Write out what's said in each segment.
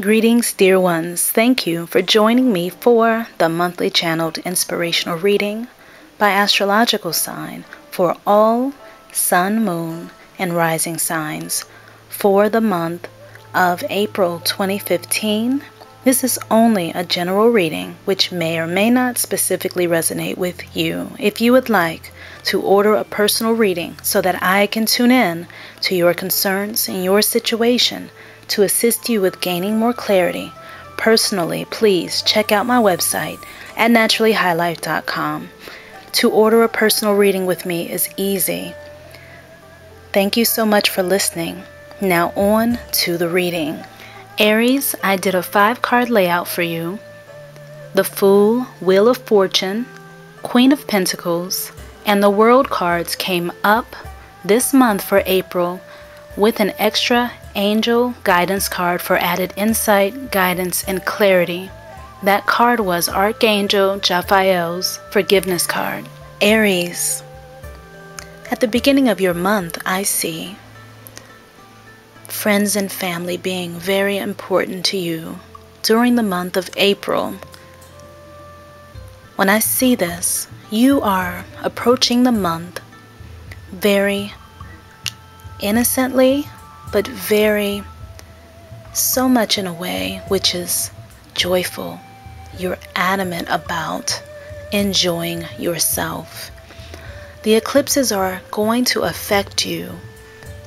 Greetings, dear ones. Thank you for joining me for the monthly channeled inspirational reading by astrological sign for all sun, moon, and rising signs for the month of April 2015. This is only a general reading which may or may not specifically resonate with you. If you would like to order a personal reading so that I can tune in to your concerns and your situation to assist you with gaining more clarity personally, please check out my website at naturallyhighlife.com. To order a personal reading with me is easy. Thank you so much for listening. Now on to the reading. Aries, I did a 5-card layout for you. The Fool, Wheel of Fortune, Queen of Pentacles, and the World cards came up this month for April with an extra angel guidance card for added insight, guidance, and clarity. That card was Archangel Raphael's forgiveness card. Aries, at the beginning of your month, I see friends and family being very important to you during the month of April. When I see this, you are approaching the month very innocently, but so much in a way which is joyful. You're adamant about enjoying yourself. The eclipses are going to affect you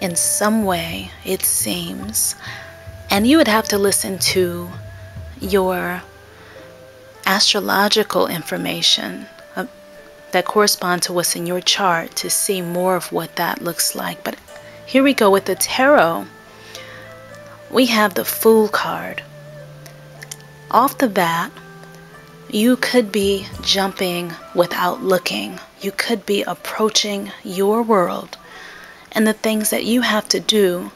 in some way, it seems, and you would have to listen to your astrological information that correspond to what's in your chart to see more of what that looks like. But here we go with the tarot. We have the Fool card. Off the bat, you could be jumping without looking. You could be approaching your world and the things that you have to do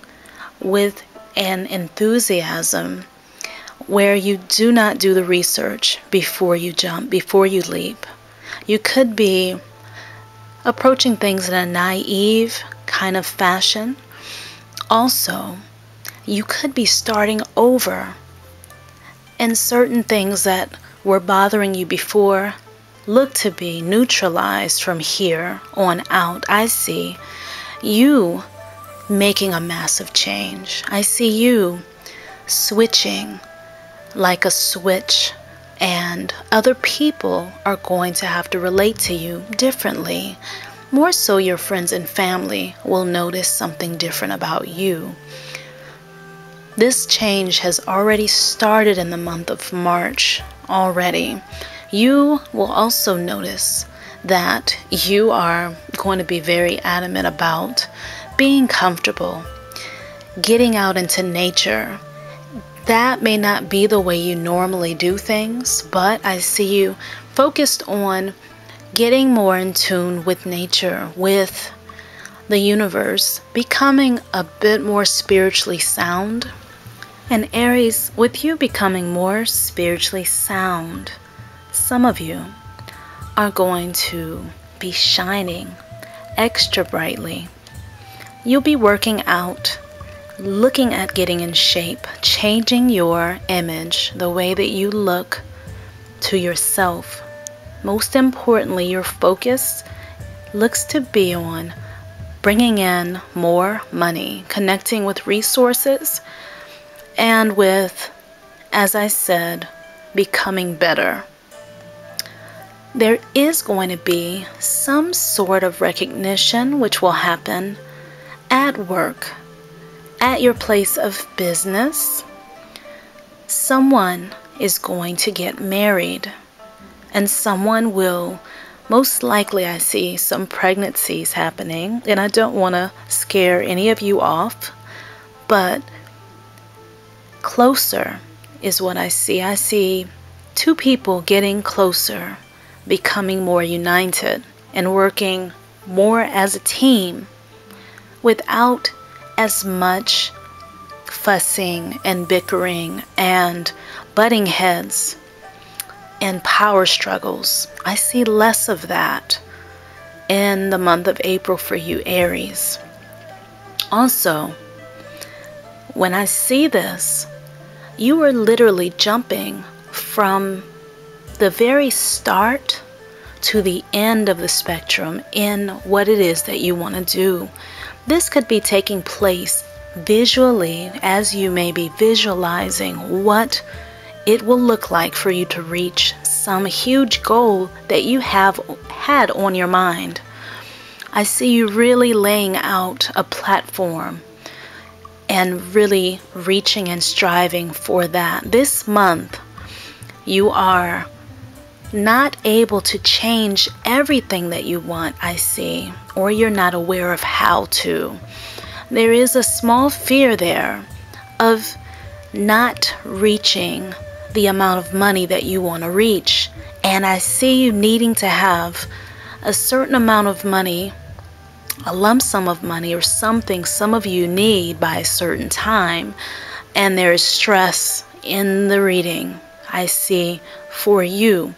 with an enthusiasm where you do not do the research before you jump, before you leap. You could be approaching things in a naive kind of fashion. Also, you could be starting over, and certain things that were bothering you before look to be neutralized from here on out. I see you making a massive change. I see you switching like a switch, and other people are going to have to relate to you differently. More so, your friends and family will notice something different about you. This change has already started in the month of March already. You will also notice that you are going to be very adamant about being comfortable, getting out into nature. That may not be the way you normally do things, but I see you focused on getting more in tune with nature, with the universe, becoming a bit more spiritually sound. And Aries, with you becoming more spiritually sound, some of you are going to be shining extra brightly. You'll be working out, looking at getting in shape, changing your image, the way that you look to yourself. Most importantly, your focus looks to be on bringing in more money, connecting with resources, and with, as I said, becoming better. There is going to be some sort of recognition which will happen at work, at your place of business. Someone is going to get married, and someone will, most likely, I see some pregnancies happening, and I don't want to scare any of you off, but closer is what I see. I see two people getting closer, becoming more united, and working more as a team without as much fussing and bickering and butting heads and power struggles. I see less of that in the month of April for you, Aries. Also, when I see this, you are literally jumping from the very start to the end of the spectrum in what it is that you want to do. This could be taking place visually, as you may be visualizing what it will look like for you to reach some huge goal that you have had on your mind. I see you really laying out a platform and really reaching and striving for that. This month, you are not able to change everything that you want, I see, or you're not aware of how to. There is a small fear there of not reaching the amount of money that you want to reach. And I see you needing to have a certain amount of money, a lump sum of money or something some of you need by a certain time. And there is stress in the reading, I see, for you.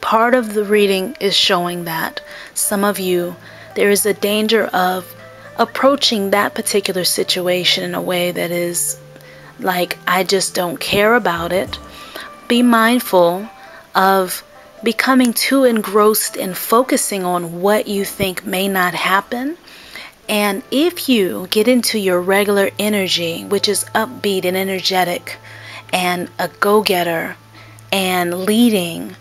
Part of the reading is showing that some of you, there is a danger of approaching that particular situation in a way that is like, I just don't care about it. Be mindful of becoming too engrossed in focusing on what you think may not happen. And if you get into your regular energy, which is upbeat and energetic and a go-getter and leading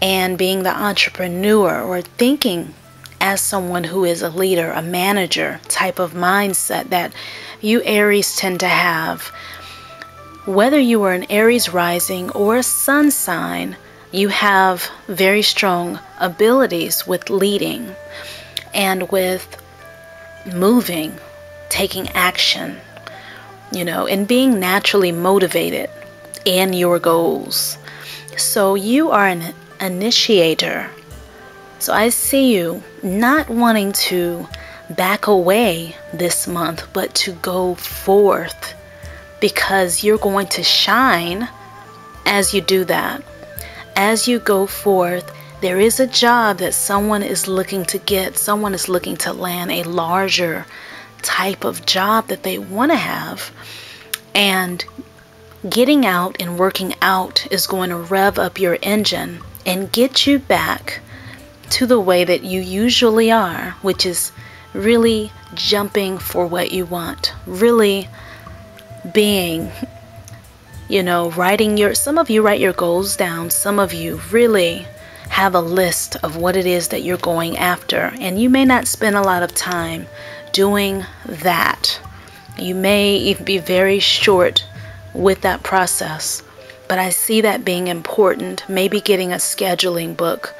and being the entrepreneur or thinking as someone who is a leader, a manager type of mindset that you Aries tend to have, whether you are an Aries rising or a sun sign, you have very strong abilities with leading and with moving, taking action, and being naturally motivated in your goals. So you are an initiator. So I see you not wanting to back away this month, but to go forth, because you're going to shine as you do that. As you go forth, there is a job that someone is looking to get. Someone is looking to land a larger type of job that they want to have. And getting out and working out is going to rev up your engine and get you back to the way that you usually are, which is really jumping for what you want. Really being, writing some of you write your goals down. Some of you really have a list of what it is that you're going after. And you may not spend a lot of time doing that. You may even be very short with that process. But I see that being important. Maybe getting a scheduling book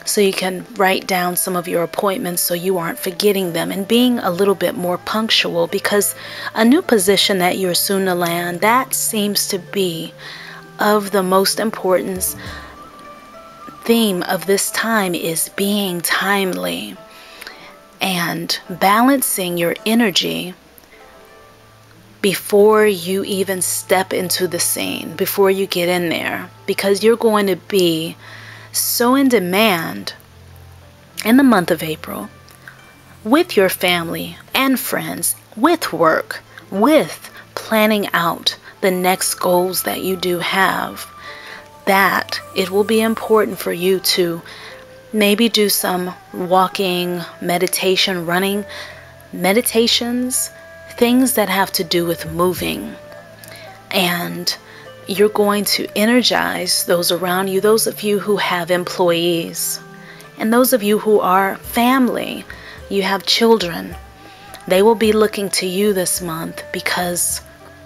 so you can write down some of your appointments so you aren't forgetting them, and being a little bit more punctual, because a new position that you're soon to land, that seems to be of the most importance. Theme of this time is being timely and balancing your energy before you even step into the scene, before you get in there, because you're going to be so in demand in the month of April with your family and friends, with work, with planning out the next goals that you do have, that it will be important for you to maybe do some walking, meditation, running, meditations, things that have to do with moving. And you're going to energize those around you, those of you who have employees, and those of you who are family, you have children. They will be looking to you this month because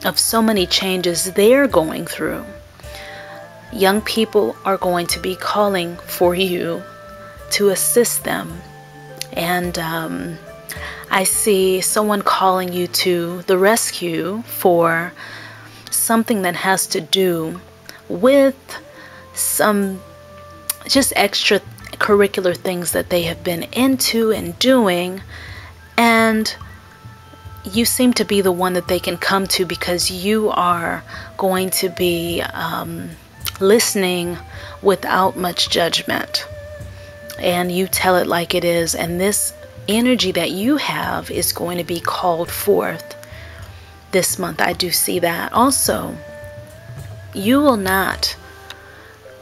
of so many changes they're going through. Young people are going to be calling for you to assist them. And I see someone calling you to the rescue for something that has to do with some just extra curricular things that they have been into and doing, and you seem to be the one that they can come to because you are going to be listening without much judgment, and you tell it like it is, and this energy that you have is going to be called forth this month. I do see that. Also, you will not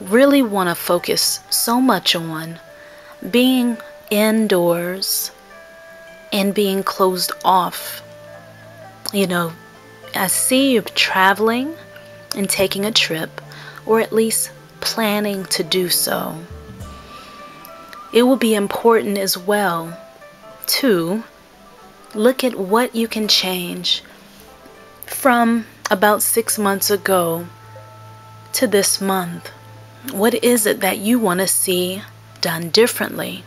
really want to focus so much on being indoors and being closed off. You know, I see you traveling and taking a trip, or at least planning to do so. It will be important as well to look at what you can change from about 6 months ago to this month. What is it that you want to see done differently?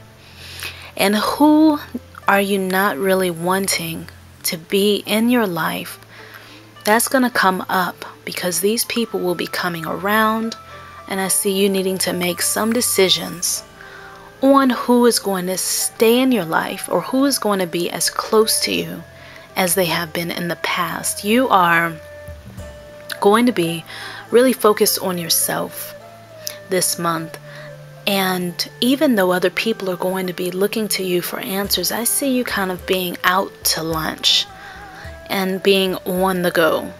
And who are you not really wanting to be in your life? That's going to come up because these people will be coming around, and I see you needing to make some decisions on who is going to stay in your life or who is going to be as close to you as they have been in the past. You are going to be really focused on yourself this month. And even though other people are going to be looking to you for answers, I see you kind of being out to lunch and being on the go.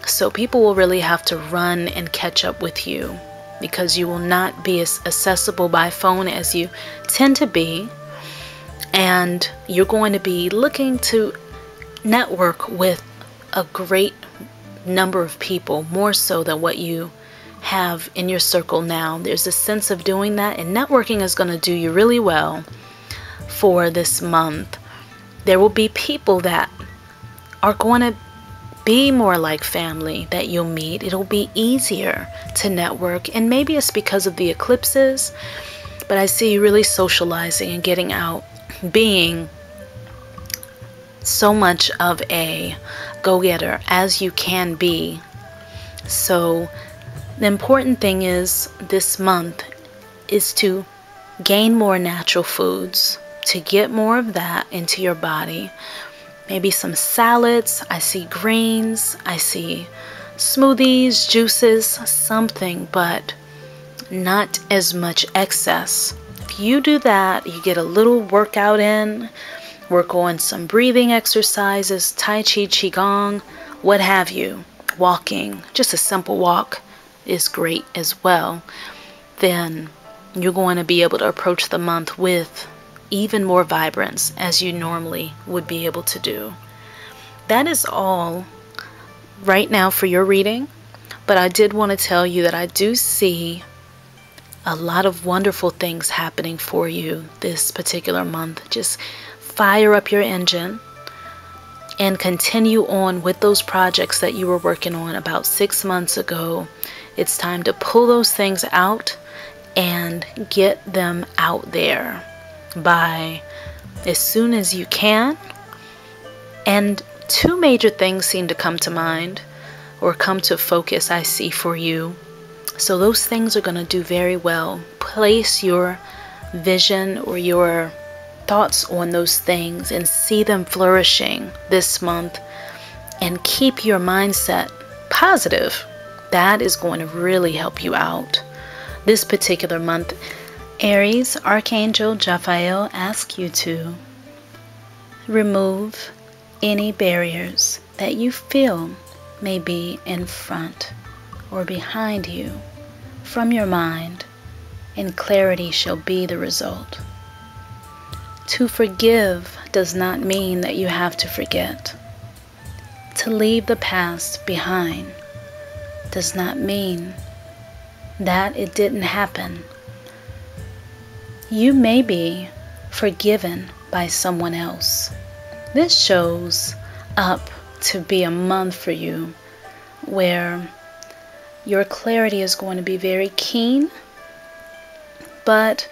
So people will really have to run and catch up with you because you will not be as accessible by phone as you tend to be. And you're going to be looking to network with a great number of people, more so than what you have in your circle now. There's a sense of doing that, and networking is going to do you really well for this month. There will be people that are going to be more like family that you'll meet. It'll be easier to network, and maybe it's because of the eclipses, but I see you really socializing and getting out, being so much of a go-getter as you can be. So the important thing is this month is to gain more natural foods, to get more of that into your body. Maybe some salads. I see greens. I see smoothies, juices, something, but not as much excess. If you do that, you get a little workout in, work on some breathing exercises, Tai Chi, Qigong, what have you, walking, just a simple walk is great as well. Then you're going to be able to approach the month with even more vibrance as you normally would be able to do. That is all right now for your reading, but I did want to tell you that I do see a lot of wonderful things happening for you this particular month. Just fire up your engine and continue on with those projects that you were working on about 6 months ago. It's time to pull those things out and get them out there by as soon as you can. And two major things seem to come to mind or come to focus, I see, for you. So those things are going to do very well. Place your vision or your thoughts on those things and see them flourishing this month, and keep your mindset positive. That is going to really help you out this particular month. Aries, Archangel Raphael asks you to remove any barriers that you feel may be in front or behind you from your mind, and clarity shall be the result. To forgive does not mean that you have to forget. To leave the past behind does not mean that it didn't happen. You may be forgiven by someone else. This shows up to be a month for you where your clarity is going to be very keen, but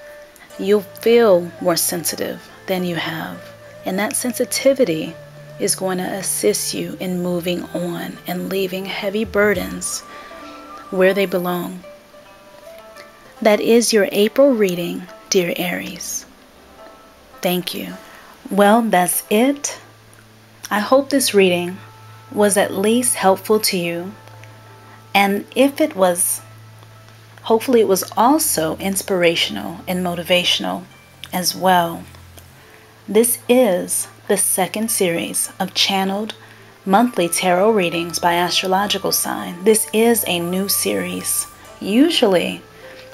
you'll feel more sensitive than you have. And that sensitivity is going to assist you in moving on and leaving heavy burdens where they belong. That is your April reading, dear Aries. Thank you. Well, that's it. I hope this reading was at least helpful to you. And if it was, hopefully it was also inspirational and motivational as well. This is the second series of channeled monthly tarot readings by astrological sign. This is a new series. Usually,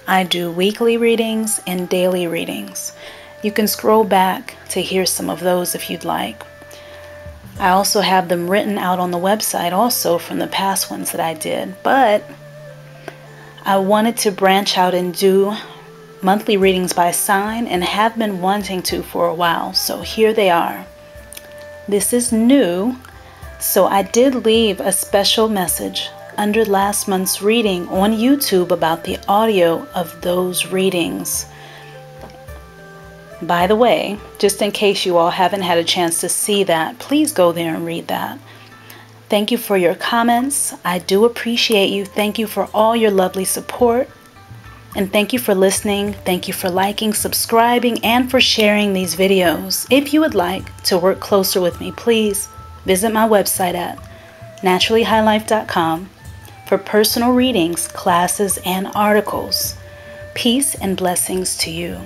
I do weekly readings and daily readings. You can scroll back to hear some of those if you'd like. I also have them written out on the website also from the past ones that I did, but I wanted to branch out and do monthly readings by sign and have been wanting to for a while, so here they are. This is new, so I did leave a special message under last month's reading on YouTube about the audio of those readings. By the way, just in case you all haven't had a chance to see that, please go there and read that. Thank you for your comments. I do appreciate you. Thank you for all your lovely support. And thank you for listening. Thank you for liking, subscribing, and for sharing these videos. If you would like to work closer with me, please visit my website at naturallyhighlife.com for personal readings, classes, and articles. Peace and blessings to you.